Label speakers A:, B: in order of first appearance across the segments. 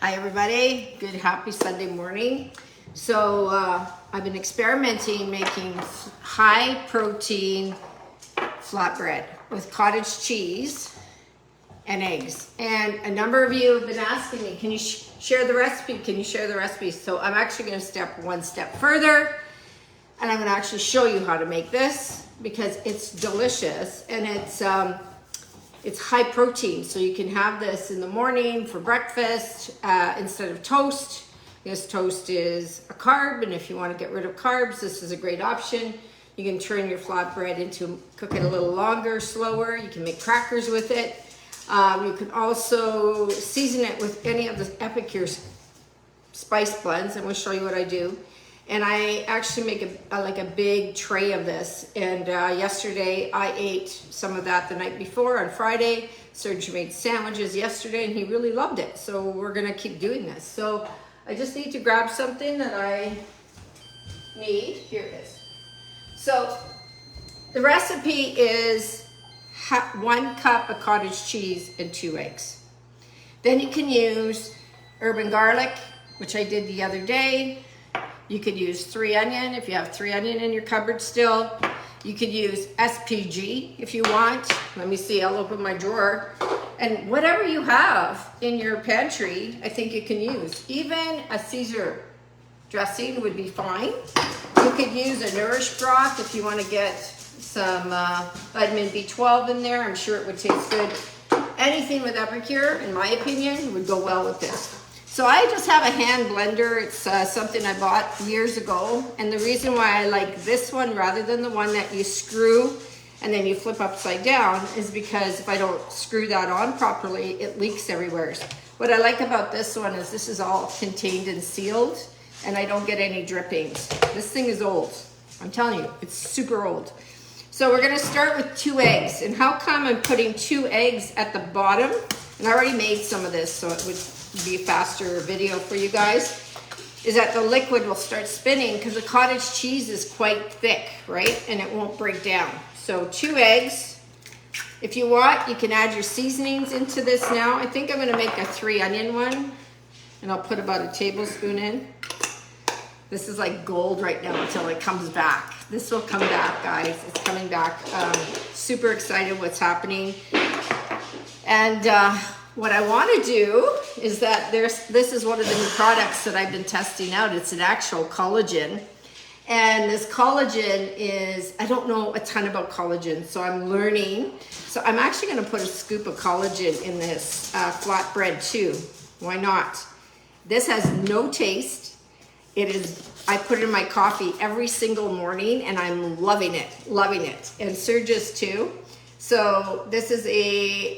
A: Hi everybody, good happy Sunday morning. So I've been experimenting making high protein flatbread with cottage cheese and eggs. And a number of you have been asking me, can you share the recipe? Can you share the recipe? So I'm actually gonna step one step further and I'm gonna actually show you how to make this because it's delicious and it's high protein, so you can have this in the morning for breakfast instead of toast. This toast is a carb, and if you want to get rid of carbs, this is a great option. You can turn your flatbread into, cook it a little longer, slower. You can make crackers with it. You can also season it with any of the Epicure spice blends. I'm going to show you what I do. And I actually make a big tray of this. And yesterday I ate some of that the night before on Friday. Serge made sandwiches yesterday and he really loved it. So we're gonna keep doing this. So I just need to grab something that I need. Here it is. So the recipe is 1 cup of cottage cheese and 2 eggs. Then you can use urban garlic, which I did the other day. You could use 3 onion if you have 3 onion in your cupboard still. You could use SPG if you want. Let me see, I'll open my drawer. And whatever you have in your pantry, I think you can use. Even a Caesar dressing would be fine. You could use a Nourish broth if you want to get some vitamin B12 in there. I'm sure it would taste good. Anything with Epicure, in my opinion, would go well with this. So I just have a hand blender. It's something I bought years ago. And the reason why I like this one rather than the one that you screw and then you flip upside down is because if I don't screw that on properly, it leaks everywhere. What I like about this one is this is all contained and sealed and I don't get any drippings. This thing is old. I'm telling you, it's super old. So we're gonna start with 2 eggs. And how come I'm putting 2 eggs at the bottom? And I already made some of this, so it would be a faster video for you guys, is that the liquid will start spinning because the cottage cheese is quite thick, right? And it won't break down. So 2 eggs. If you want, you can add your seasonings into this now. I think I'm gonna make a 3 onion one and I'll put about a tablespoon in. This is like gold right now until it comes back. This will come back, guys. It's coming back. Super excited what's happening. And what I want to do is that this is one of the new products that I've been testing out. It's an actual collagen. And this collagen is, I don't know a ton about collagen, so I'm learning. So I'm actually going to put a scoop of collagen in this flatbread too. Why not? This has no taste. I put it in my coffee every single morning and I'm loving it, And Serge's too. So this is a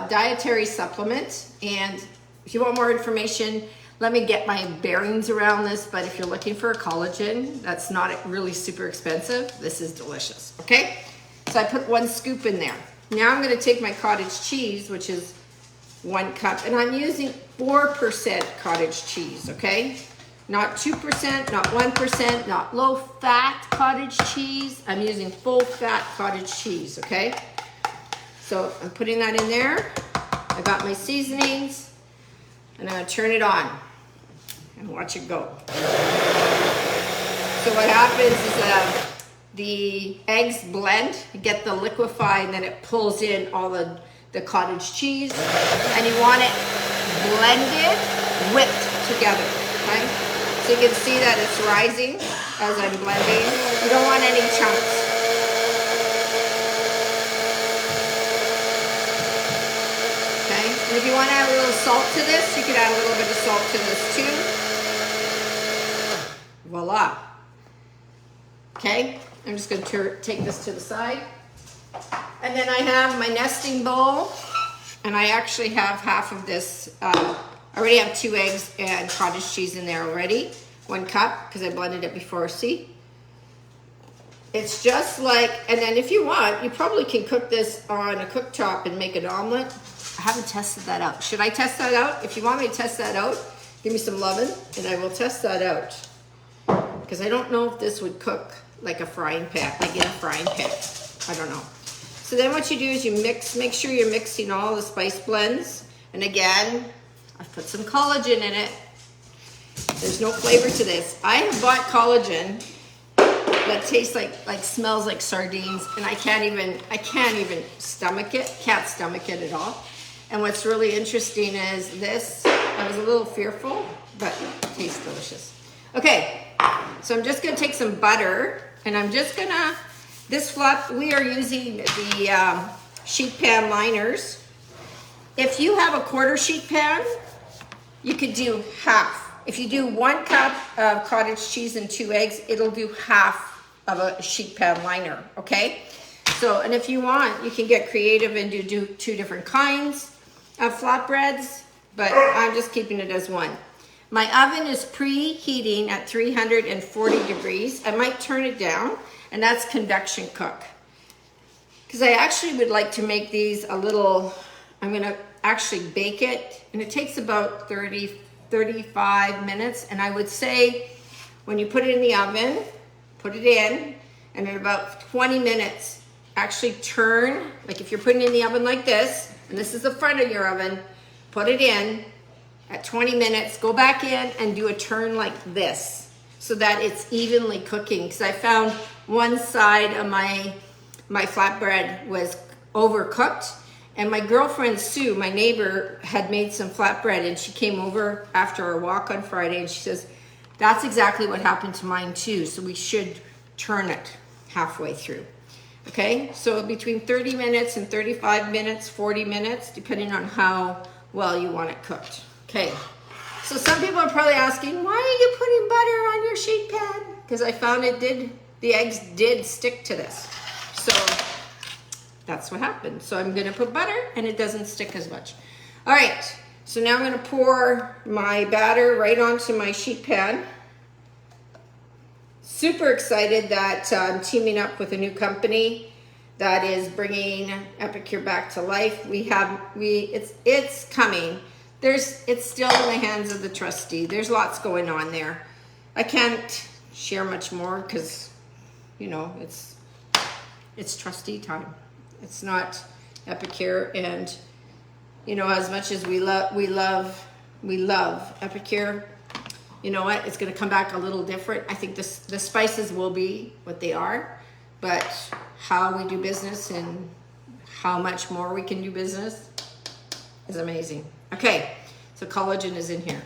A: dietary supplement, and if you want more information, let me get my bearings around this, but if you're looking for a collagen that's not really super expensive, this is delicious, okay? So I put 1 scoop in there. Now I'm gonna take my cottage cheese, which is 1 cup, and I'm using 4% cottage cheese, okay? Not 2%, not 1%, not low fat cottage cheese. I'm using full fat cottage cheese, okay? So I'm putting that in there. I got my seasonings and I'm gonna turn it on and watch it go. So what happens is that the eggs blend, you get the liquefy, and then it pulls in all the cottage cheese, and you want it blended, whipped together, okay? So you can see that it's rising as I'm blending. You don't want any chunks. And if you want to add a little salt to this, you can add a little bit of salt to this too. Voila. Okay, I'm just going to take this to the side. And then I have my nesting bowl. And I actually have half of this. I already have 2 eggs and cottage cheese in there already. 1 cup, because I blended it before, see? It's just like, and then if you want, you probably can cook this on a cooktop and make an omelet. I haven't tested that out. Should I test that out? If you want me to test that out, give me some lovin' and I will test that out. Because I don't know if this would cook like a frying pan, like in a frying pan. I don't know. So then what you do is you mix, make sure you're mixing all the spice blends. And again, I've put some collagen in it. There's no flavor to this. I have bought collagen that tastes like smells like sardines, and I can't even stomach it. Can't stomach it at all. And what's really interesting is this. I was a little fearful, but it tastes delicious. Okay, so I'm just gonna take some butter, and I'm just gonna, we are using the sheet pan liners. If you have a quarter sheet pan, you could do half. If you do 1 cup of cottage cheese and 2 eggs, it'll do half of a sheet pan liner, okay? So, and if you want, you can get creative and do 2 different kinds of flatbreads, but I'm just keeping it as 1. My oven is preheating at 340 degrees. I might turn it down, and that's convection cook. Because I actually would like to make these a little, I'm gonna actually bake it, and it takes about 35 minutes, and I would say when you put it in the oven, put it in, and in about 20 minutes, actually turn, like if you're putting it in the oven like this, and this is the front of your oven, put it in at 20 minutes, go back in and do a turn like this so that it's evenly cooking, because I found one side of my flatbread was overcooked. And my girlfriend Sue, my neighbor, had made some flatbread, and she came over after our walk on Friday, and she says, that's exactly what happened to mine too, so we should turn it halfway through. Okay, so between 30 minutes and 35 minutes, 40 minutes, depending on how well you want it cooked. Okay, so some people are probably asking, why are you putting butter on your sheet pan? Because I found the eggs did stick to this. So that's what happened. So I'm gonna put butter, and it doesn't stick as much. All right, so now I'm gonna pour my batter right onto my sheet pan. Super excited that I'm teaming up with a new company that is bringing Epicure back to life. It's coming. It's still in the hands of the trustee. There's lots going on there. I can't share much more because, you know, it's trustee time. It's not Epicure, and you know, as much as we love Epicure, you know what? It's going to come back a little different. I think the spices will be what they are, but how we do business and how much more we can do business is amazing. Okay, so collagen is in here.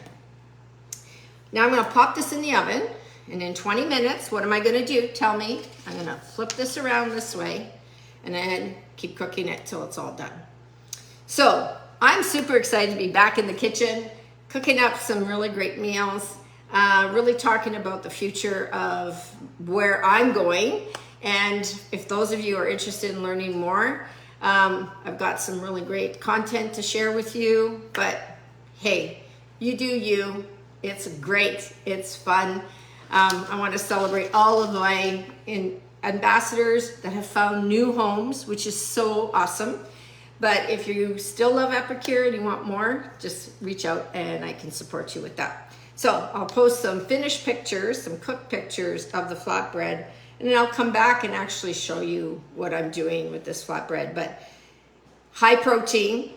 A: Now I'm going to pop this in the oven, and in 20 minutes, what am I going to do? Tell me. I'm going to flip this around this way, and then keep cooking it till it's all done. So I'm super excited to be back in the kitchen, cooking up some really great meals, really talking about the future of where I'm going. And if those of you are interested in learning more, I've got some really great content to share with you. But hey, you do you. It's great. It's fun. I want to celebrate all of my ambassadors that have found new homes, which is so awesome. But if you still love Epicure and you want more, just reach out and I can support you with that. So I'll post some finished pictures, some cooked pictures of the flatbread, and then I'll come back and actually show you what I'm doing with this flatbread. But high protein.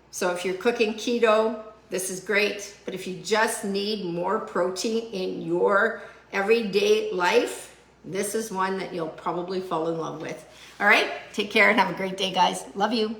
A: So if you're cooking keto, this is great. But if you just need more protein in your everyday life, this is one that you'll probably fall in love with. All right, take care and have a great day, guys. Love you.